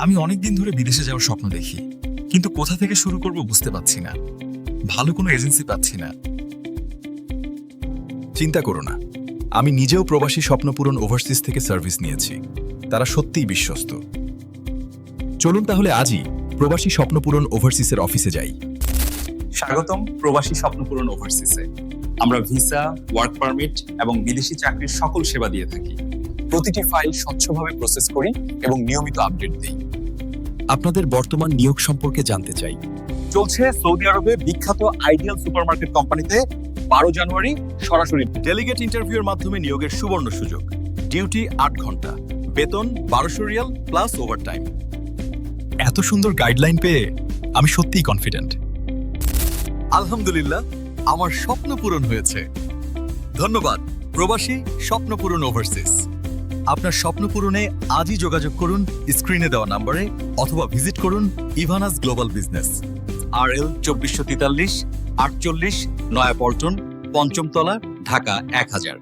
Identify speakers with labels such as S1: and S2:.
S1: আমি অনেকদিন ধরে বিদেশে যাওয়ার স্বপ্ন দেখি, কিন্তু কোথা থেকে শুরু করব বুঝতে পারছি না। ভালো কোনো এজেন্সি পাচ্ছি না।
S2: চিন্তা করো না, আমি নিজেও প্রবাসী স্বপ্নপূরণ ওভারসিজ থেকে সার্ভিস নিয়েছি। তারা সত্যিই বিশ্বস্ত। চলুন তাহলে আজই প্রবাসী স্বপ্নপূরণ ওভারসিজের অফিসে যাই।
S1: স্বাগতম প্রবাসী স্বপ্নপূরণ ওভারসিজে। আমরা ভিসা, ওয়ার্ক পারমিট এবং বিদেশি চাকরির সকল সেবা দিয়ে থাকি। প্রতিটি ফাইল স্বচ্ছভাবে প্রসেস করি এবং নিয়মিত আপডেট দিই।
S2: আপনাদের বর্তমান নিয়োগ সম্পর্কে জানতে চাই।
S1: চলছে সৌদি আরবে বিখ্যাত আইডিয়াল সুপারমার্কেট কোম্পানিতে 12 জানুয়ারি সরাসরি
S2: ডেলিগেট ইন্টারভিউয়ের মাধ্যমে নিয়োগের সুবর্ণ সুযোগ। ডিউটি 8 ঘন্টা, বেতন 1200 রিয়াল প্লাস ওভারটাইম। এত সুন্দর গাইডলাইন পেয়ে আমি সত্যিই কনফিডেন্ট। আলহামদুলিল্লাহ, আমার স্বপ্ন পূরণ হয়েছে। ধন্যবাদ প্রবাসী স্বপ্নপূরণ ওভারসিজ। আপনার স্বপ্ন পূরণে আজই যোগাযোগ করুন স্ক্রিনে দেওয়া নম্বরে, অথবা ভিজিট করুন ইভানাস গ্লোবাল বিজনেস, RL 2443 48 নয়াপল্টন, 5ম তলা, ঢাকা 1000।